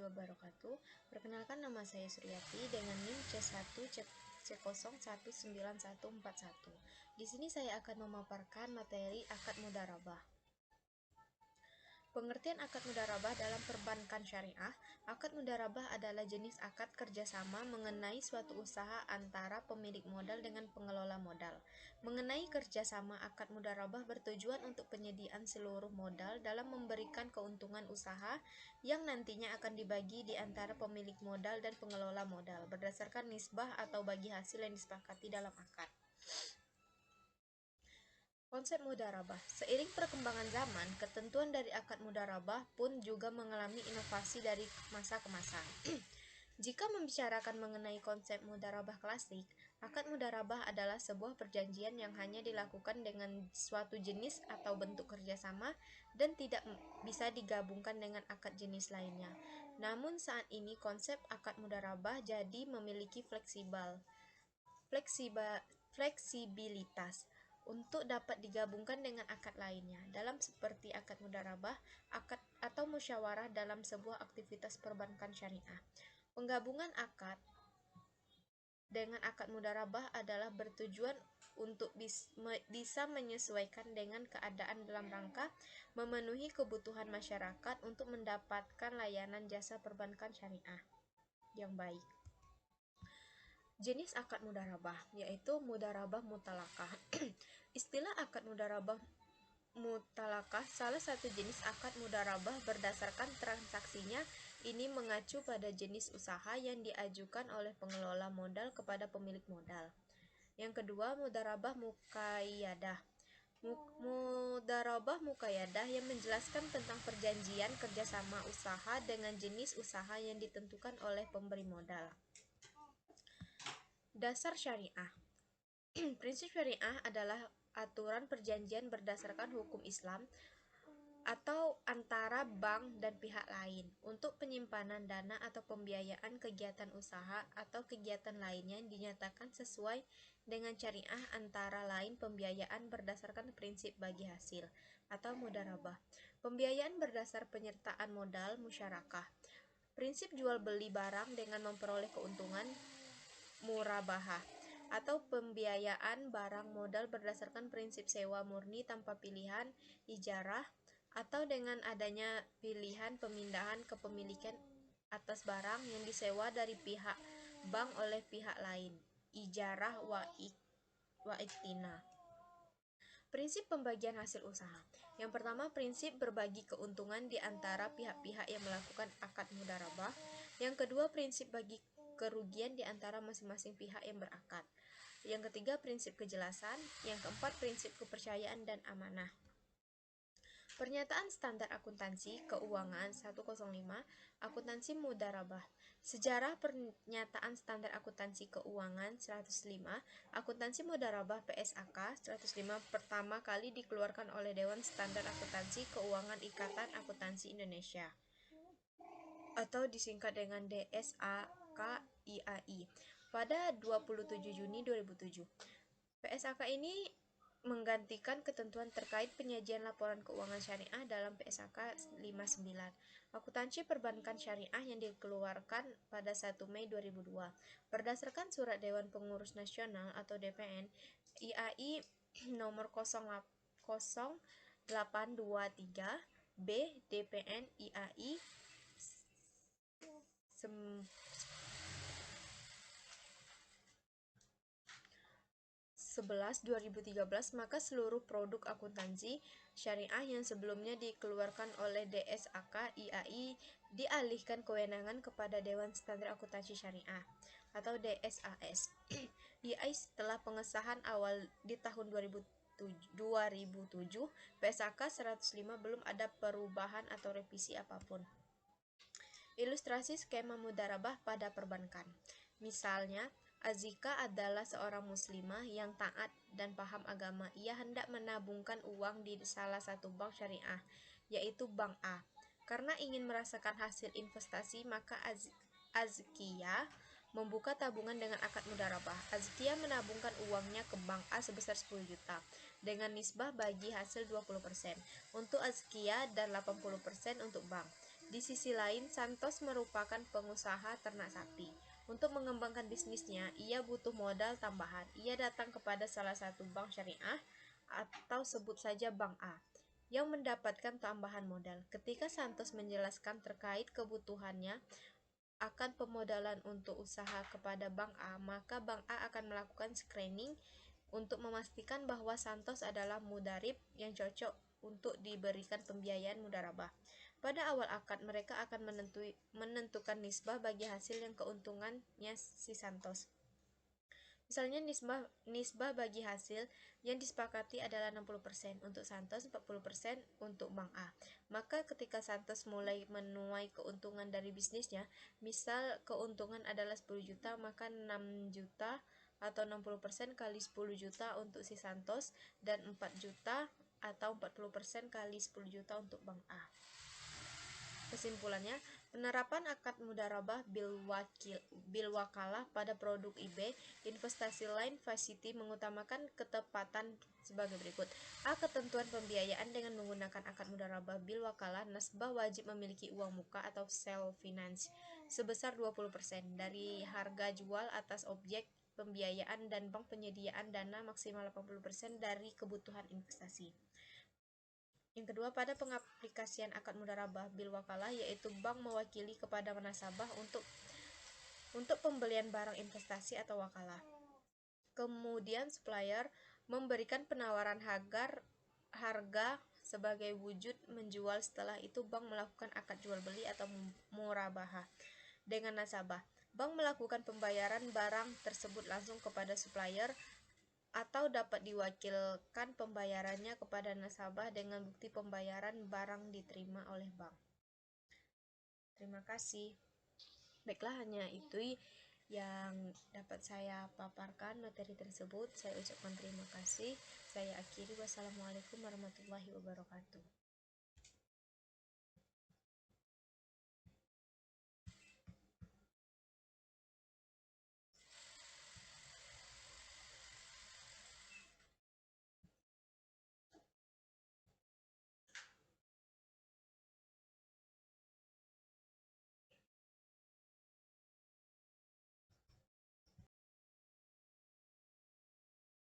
wabarakatuh. Perkenalkan, nama saya Suryati dengan NIM C1C019141. Di sini saya akan memaparkan materi akad mudharabah. Pengertian akad mudharabah dalam perbankan syariah. Akad mudharabah adalah jenis akad kerjasama mengenai suatu usaha antara pemilik modal dengan pengelola modal. Mengenai kerjasama, akad mudharabah bertujuan untuk penyediaan seluruh modal dalam memberikan keuntungan usaha yang nantinya akan dibagi di antara pemilik modal dan pengelola modal berdasarkan nisbah atau bagi hasil yang disepakati dalam akad. Konsep mudharabah. Seiring perkembangan zaman, ketentuan dari akad mudharabah pun juga mengalami inovasi dari masa ke masa. Jika membicarakan mengenai konsep mudharabah klasik, akad mudharabah adalah sebuah perjanjian yang hanya dilakukan dengan suatu jenis atau bentuk kerjasama dan tidak bisa digabungkan dengan akad jenis lainnya. Namun saat ini konsep akad mudharabah jadi memiliki fleksibilitas untuk dapat digabungkan dengan akad lainnya, dalam seperti akad mudharabah, akad atau musyawarah dalam sebuah aktivitas perbankan syariah. Penggabungan akad dengan akad mudharabah adalah bertujuan untuk bisa menyesuaikan dengan keadaan dalam rangka memenuhi kebutuhan masyarakat untuk mendapatkan layanan jasa perbankan syariah yang baik. Jenis akad mudharabah yaitu mudharabah mutalakah. Istilah akad mudharabah mutalakah salah satu jenis akad mudharabah berdasarkan transaksinya. Ini mengacu pada jenis usaha yang diajukan oleh pengelola modal kepada pemilik modal. Yang kedua, mudharabah muqayyadah. Mudharabah muqayyadah yang menjelaskan tentang perjanjian kerjasama usaha dengan jenis usaha yang ditentukan oleh pemberi modal. Dasar syariah. Prinsip syariah adalah aturan perjanjian berdasarkan hukum Islam atau antara bank dan pihak lain untuk penyimpanan dana atau pembiayaan kegiatan usaha atau kegiatan lainnya yang dinyatakan sesuai dengan syariah, antara lain pembiayaan berdasarkan prinsip bagi hasil atau mudharabah, pembiayaan berdasar penyertaan modal musyarakah, prinsip jual beli barang dengan memperoleh keuntungan murabahah, atau pembiayaan barang modal berdasarkan prinsip sewa murni tanpa pilihan ijarah, atau dengan adanya pilihan pemindahan kepemilikan atas barang yang disewa dari pihak bank oleh pihak lain, ijarah wa iktina. Prinsip pembagian hasil usaha. Yang pertama, prinsip berbagi keuntungan di antara pihak-pihak yang melakukan akad mudharabah. Yang kedua, prinsip bagi kerugian di antara masing-masing pihak yang berakad. Yang ketiga, prinsip kejelasan. Yang keempat, prinsip kepercayaan dan amanah. Pernyataan Standar Akuntansi Keuangan 105, Akuntansi Mudharabah. Sejarah Pernyataan Standar Akuntansi Keuangan 105, Akuntansi Mudharabah PSAK 105 pertama kali dikeluarkan oleh Dewan Standar Akuntansi Keuangan Ikatan Akuntansi Indonesia, atau disingkat dengan DSAK-IAI, pada 27 Juni 2007. PSAK ini menggantikan ketentuan terkait penyajian laporan keuangan syariah dalam PSAK 59, Akuntansi Perbankan Syariah, yang dikeluarkan pada 1 Mei 2002. Berdasarkan Surat Dewan Pengurus Nasional atau DPN, IAI nomor 0823 B DPN IAI 11/2013, maka seluruh produk akuntansi syariah yang sebelumnya dikeluarkan oleh DSAK IAI dialihkan kewenangan kepada Dewan Standar Akuntansi Syariah atau DSAS. IAI setelah pengesahan awal di tahun 2007, PSAK 105 belum ada perubahan atau revisi apapun. Ilustrasi skema mudharabah pada perbankan. Misalnya, Azika adalah seorang muslimah yang taat dan paham agama. Ia hendak menabungkan uang di salah satu bank syariah, yaitu Bank A. Karena ingin merasakan hasil investasi, maka Azkia membuka tabungan dengan akad mudharabah. Azkia menabungkan uangnya ke Bank A sebesar 10 juta dengan nisbah bagi hasil 20% untuk Azkia dan 80% untuk bank. Di sisi lain, Santos merupakan pengusaha ternak sapi. Untuk mengembangkan bisnisnya, ia butuh modal tambahan. Ia datang kepada salah satu bank syariah atau sebut saja Bank A yang mendapatkan tambahan modal. Ketika Santos menjelaskan terkait kebutuhannya akan pemodalan untuk usaha kepada Bank A, maka Bank A akan melakukan screening untuk memastikan bahwa Santos adalah mudarib yang cocok untuk diberikan pembiayaan mudarabah. Pada awal akad, mereka akan menentukan nisbah bagi hasil yang keuntungannya si Santos. Misalnya nisbah bagi hasil yang disepakati adalah 60% untuk Santos, 40% untuk Bank A. Maka ketika Santos mulai menuai keuntungan dari bisnisnya, misal keuntungan adalah 10 juta, maka 6 juta atau 60% kali 10 juta untuk si Santos dan 4 juta atau 40% kali 10 juta untuk Bank A. Kesimpulannya, penerapan akad mudarabah bil wakalah pada produk IB investasi lain facility mengutamakan ketepatan sebagai berikut. A. Ketentuan pembiayaan dengan menggunakan akad mudarabah bil wakalah, nasabah wajib memiliki uang muka atau self finance sebesar 20% dari harga jual atas objek pembiayaan dan bank penyediaan dana maksimal 80% dari kebutuhan investasi. Yang kedua, pada pengaplikasian akad mudarabah bil wakalah, yaitu bank mewakili kepada nasabah untuk pembelian barang investasi atau wakalah. Kemudian supplier memberikan penawaran harga sebagai wujud menjual. Setelah itu bank melakukan akad jual beli atau murabahah dengan nasabah. Bank melakukan pembayaran barang tersebut langsung kepada supplier atau dapat diwakilkan pembayarannya kepada nasabah dengan bukti pembayaran barang diterima oleh bank. Terima kasih. Baiklah, hanya itu yang dapat saya paparkan materi tersebut. Saya ucapkan terima kasih. Saya akhiri. Wassalamualaikum warahmatullahi wabarakatuh.